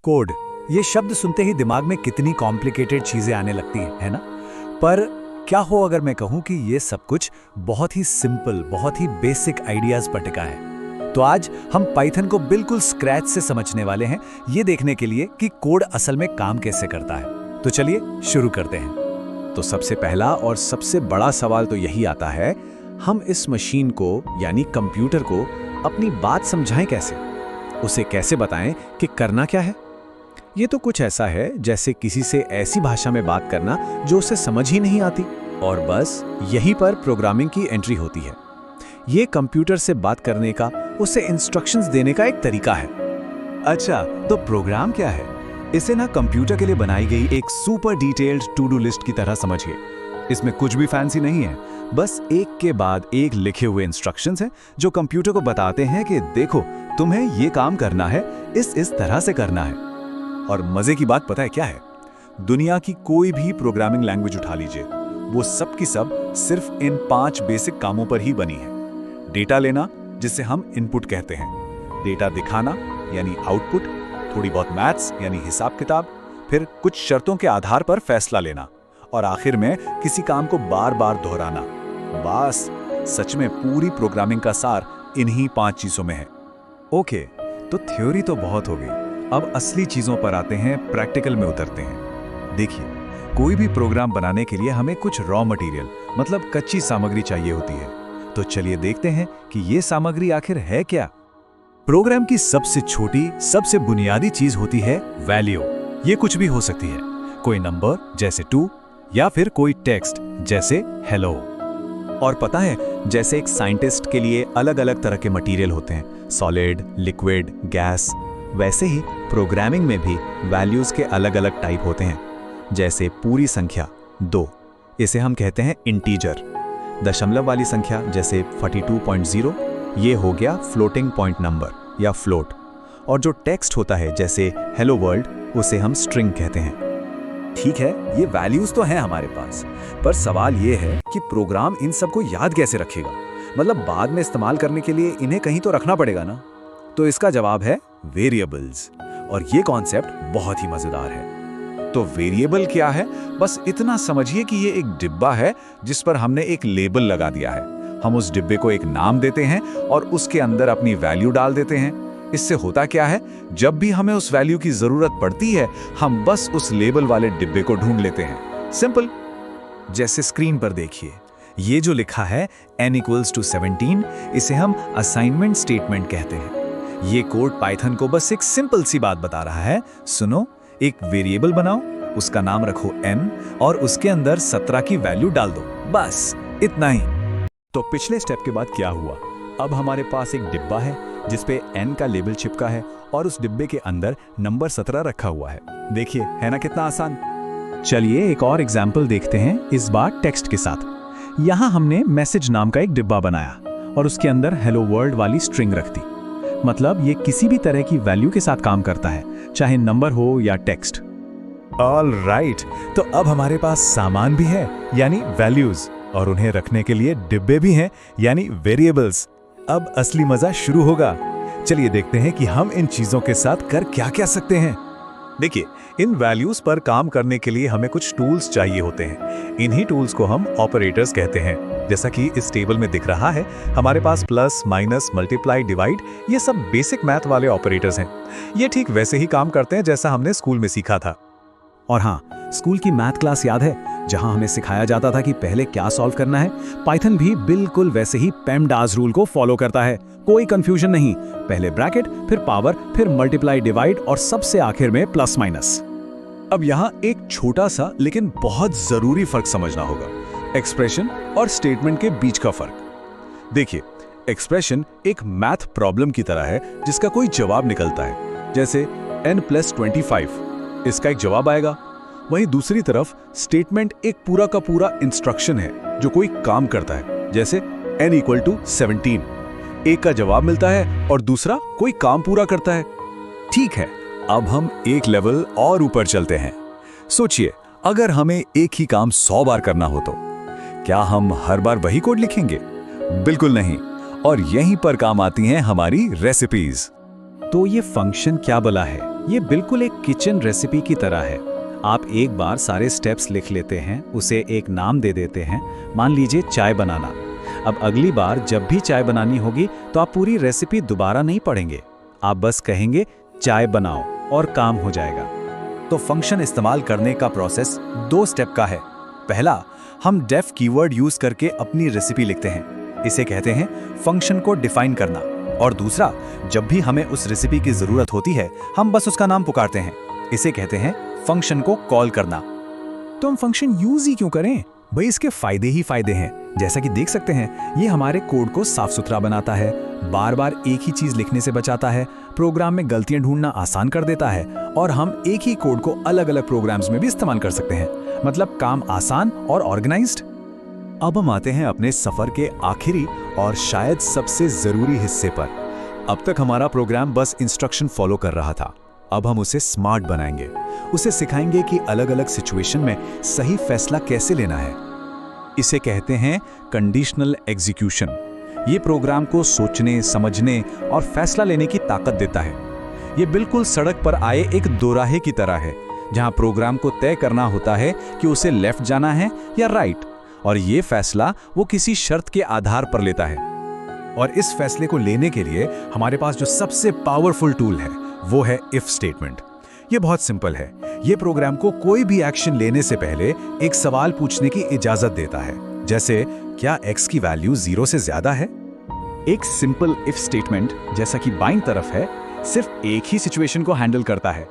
Code, ये शब्द सुनते ही दिमाग में कितनी कॉम्प्लिकेटेड चीजें आने लगती हैं, है ना? पर क्या हो अगर मैं कहूं कि ये सब कुछ बहुत ही सिंपल, बहुत ही बेसिक आइडियाज पर टिका है। तो आज हम पाइथन को बिल्कुल स्क्रैच से समझने वाले हैं, ये देखने के लिए कि कोड असल में काम कैसे करता है। तो चलिए शुरू करते हैं। तो सबसे पहला और सबसे बड़ा सवाल तो यही आता है, हम इस मशीन को यानी कंप्यूटर को अपनी बात समझाएं कैसे? उसे कैसे बताएं कि करना क्या है? ये तो कुछ ऐसा है जैसे किसी से ऐसी भाषा में बात करना जो उसे समझ ही नहीं आती, और बस यहीं पर प्रोग्रामिंग की एंट्री होती है। ये कंप्यूटर से बात करने का, उसे इंस्ट्रक्शंस देने का एक तरीका है। अच्छा, तो प्रोग्राम क्या है? इसे ना कंप्यूटर के लिए बनाई गई एक super detailed to do list की तरह समझिए। इसमें कुछ भी फैंसी नहीं है, बस एक के बाद एक लिखे हुए इंस्ट्रक्शंस हैं जो कंप्यूटर को बताते हैं कि देखो, तुम्हें ये काम करना है, इस तरह से करना है। और मजे की बात पता है क्या है? दुनिया की कोई भी प्रोग्रामिंग लैंग्वेज उठा लीजिए, वो सब की सब सिर्फ इन 5 बेसिक कामों पर ही बनी है। डेटा लेना, जिसे हम इनपुट कहते हैं, डेटा दिखाना यानी आउटपुट, थोड़ी बहुत मैथ्स यानी हिसाब किताब, फिर कुछ शर्तों के आधार पर फैसला लेना, और आखिर में किसी काम को बार बार दोहराना। बस सच में पूरी प्रोग्रामिंग का सार इन्हीं 5 चीजों में है। ओके, तो थ्योरी तो बहुत हो गई, अब असली चीजों पर आते हैं, प्रैक्टिकल में उतरते हैं। देखिए, कोई भी प्रोग्राम बनाने के लिए हमें कुछ रॉ मटेरियल मतलब कच्ची सामग्री चाहिए होती है। तो चलिए देखते हैं कि ये सामग्री आखिर है क्या। प्रोग्राम की सबसे छोटी, सबसे बुनियादी चीज होती है वैल्यू। ये कुछ भी हो सकती है, कोई नंबर जैसे 2 या फिर कोई टेक्स्ट जैसे हेलो। और पता है, जैसे एक साइंटिस्ट के लिए अलग अलग तरह के मटेरियल होते हैं, सॉलिड, लिक्विड, गैस, वैसे ही प्रोग्रामिंग में भी वैल्यूज के अलग अलग टाइप होते हैं। जैसे पूरी संख्या 2, इसे हम कहते हैं इंटीजर। दशमलव वाली संख्या जैसे 42.0, ये हो गया फ्लोटिंग पॉइंट नंबर या फ्लोट। और जो टेक्स्ट होता है जैसे हेलो वर्ल्ड, उसे हम स्ट्रिंग कहते हैं। ठीक है, ये वैल्यूज तो हैं हमारे पास, पर सवाल ये है कि प्रोग्राम इन सबको याद कैसे रखेगा? मतलब बाद में इस्तेमाल करने के लिए इन्हें कहीं तो रखना पड़ेगा ना। तो इसका जवाब है वेरिएबल्स, और ये कॉन्सेप्ट बहुत ही मजेदार है। तो वेरिएबल क्या है? बस इतना समझिए कि ये एक डिब्बा है जिस पर हमने एक लेबल लगा दिया है। हम उस डिब्बे को एक नाम देते हैं और उसके अंदर अपनी वैल्यू डाल देते हैं। इससे होता क्या है, जब भी हमें उस वैल्यू की जरूरत पड़ती है, हम बस उस लेबल वाले डिब्बे को ढूंढ लेते हैं। सिंपल। जैसे स्क्रीन पर देखिए, ये जो लिखा है n = 17, इसे हम असाइनमेंट स्टेटमेंट कहते हैं। ये कोड पाइथन को बस एक सिंपल सी बात बता रहा है, सुनो, एक वेरिएबल बनाओ, उसका नाम रखो n और उसके अंदर 17 की वैल्यू डाल दो, बस इतना ही। तो पिछले स्टेप के बाद क्या हुआ? अब हमारे पास एक डिब्बा है जिसपे n का लेबल चिपका है और उस डिब्बे के अंदर नंबर 17 रखा हुआ है। देखिए, है ना कितना आसान। चलिए एक और एग्जाम्पल देखते हैं, इस बार टेक्स्ट के साथ। यहाँ हमने मैसेज नाम का एक डिब्बा बनाया और उसके अंदर हेलो वर्ल्ड वाली स्ट्रिंग रख दी। मतलब ये किसी भी तरह की वैल्यू के साथ काम करता है, चाहे नंबर हो या टेक्स्ट। ऑल राइट, तो अब हमारे पास सामान भी है यानी वैल्यूज, और उन्हें रखने के लिए डिब्बे भी हैं यानी वेरिएबल्स। अब असली मजा शुरू होगा। चलिए देखते हैं कि हम इन चीजों के साथ कर क्या क्या सकते हैं। देखिए, इन वैल्यूज पर काम करने के लिए हमें कुछ टूल्स चाहिए होते हैं। इन्हीं टूल्स को हम ऑपरेटर्स कहते हैं। जैसा कि इस टेबल में दिख रहा है, हमारे पास प्लस, माइनस, मल्टीप्लाई, डिवाइड, ये सब बेसिक मैथ वाले ऑपरेटर्स हैं। ये ठीक वैसे ही काम करते हैं जैसा हमने स्कूल में सीखा था। और हाँ, स्कूल की मैथ क्लास याद है जहां हमें सिखाया जाता था कि पहले क्या सॉल्व करना है? पाइथन भी बिल्कुल वैसे ही पेमडास रूल को फॉलो करता है। कोई कंफ्यूजन नहीं, पहले ब्रैकेट, फिर पावर, फिर मल्टीप्लाई, डिवाइड और सबसे आखिर में प्लस माइनस। अब यहाँ एक छोटा सा लेकिन बहुत जरूरी फर्क समझना होगा, एक्सप्रेशन और स्टेटमेंट के बीच का फर्क। देखिए, एक्सप्रेशन एक मैथ प्रॉब्लम की तरह है जिसका कोई जवाब निकलता है, जैसे n + 25, इसका एक जवाब आएगा। वहीं दूसरी तरफ स्टेटमेंट एक पूरा का पूरा इंस्ट्रक्शन है जो कोई काम करता है, जैसे n = 17, एक का जवाब मिलता है और दूसरा कोई काम पूरा करता है। ठीक है, अब हम एक लेवल और ऊपर चलते हैं। सोचिए, अगर हमें एक ही काम 100 बार करना हो तो क्या हम हर बार वही कोड लिखेंगे? बिल्कुल नहीं। और यहीं पर काम आती हैं हमारी रेसिपीज। तो ये फंक्शन क्या भला है? ये बिल्कुल एक किचन रेसिपी की तरह है। आप एक बार सारे स्टेप्स लिख लेते हैं, उसे एक नाम दे देते हैं, मान लीजिए चाय बनाना। अब अगली बार जब भी चाय बनानी होगी तो आप पूरी रेसिपी दोबारा नहीं पढ़ेंगे, आप बस कहेंगे चाय बनाओ और काम हो जाएगा। तो फंक्शन इस्तेमाल करने का प्रोसेस 2 स्टेप का है। पहला, हम डेफ कीवर्ड यूज करके अपनी रेसिपी लिखते हैं, इसे कहते हैं फंक्शन को डिफाइन करना। और दूसरा, जब भी हमें उस रेसिपी की जरूरत होती है हम बस उसका नाम पुकारते हैं, इसे कहते हैं फंक्शन को कॉल करना। तो हम फंक्शन यूज ही क्यों करें? भाई इसके फायदे ही फायदे हैं। जैसा कि देख सकते हैं, ये हमारे कोड को साफ सुथरा बनाता है, बार बार एक ही चीज लिखने से बचाता है, प्रोग्राम में गलतियां ढूंढना आसान कर देता है और हम एक ही कोड को अलग अलग प्रोग्राम्स में भी इस्तेमाल कर सकते हैं। मतलब काम आसान और ऑर्गेनाइज्ड। अब हम आते हैं अपने सफर के आखिरी और शायद सबसे जरूरी हिस्से पर। अब तक हमारा प्रोग्राम बस इंस्ट्रक्शन फॉलो कर रहा था, अब हम उसे स्मार्ट बनाएंगे। उसे सिखाएंगे कि अलग अलग सिचुएशन में सही फैसला कैसे लेना है। इसे कहते हैं कंडीशनल एग्जीक्यूशन। ये प्रोग्राम को सोचने, समझने और फैसला लेने की ताकत देता है। ये बिल्कुल सड़क पर आए एक दोराहे की तरह है, जहां प्रोग्राम को तय करना होता है कि उसे लेफ्ट जाना है या राइट, और ये फैसला वो किसी शर्त के आधार पर लेता है। और इस फैसले को लेने के लिए हमारे पास जो सबसे पावरफुल टूल है वो है इफ स्टेटमेंट। ये बहुत सिंपल है। ये प्रोग्राम को कोई भी एक्शन लेने से पहले एक सवाल पूछने की इजाजत देता है, जैसे क्या x की वैल्यू 0 से ज्यादा है। एक सिंपल इफ स्टेटमेंट, जैसा कि बाईं तरफ है, सिर्फ एक ही सिचुएशन को हैंडल करता है।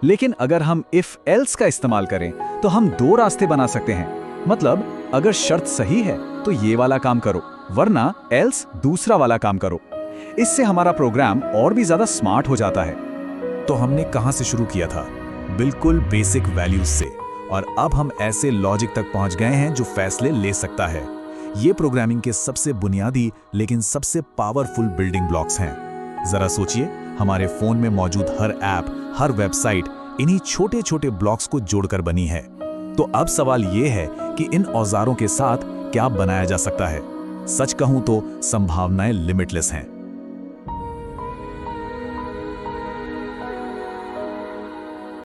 लेकिन अगर हम इफ एल्स का इस्तेमाल करें तो हम 2 रास्ते बना सकते हैं। मतलब अगर शर्त सही है तो ये वाला काम करो, वरना एल्स दूसरा वाला काम करो। इससे हमारा प्रोग्राम और भी ज्यादा स्मार्ट हो जाता है। तो हमने कहां से शुरू किया था? बिल्कुल बेसिक वैल्यूज से, और अब हम ऐसे लॉजिक तक पहुंच गए हैं जो फैसले ले सकता है। ये प्रोग्रामिंग के सबसे बुनियादी लेकिन सबसे पावरफुल बिल्डिंग ब्लॉक्स हैं। जरा सोचिए, हमारे फोन में मौजूद हर ऐप, हर वेबसाइट इन्हीं छोटे छोटे ब्लॉक्स को जोड़कर बनी है। तो अब सवाल ये है कि इन औजारों के साथ क्या बनाया जा सकता है? सच कहूं तो संभावनाएं लिमिटलेस हैं।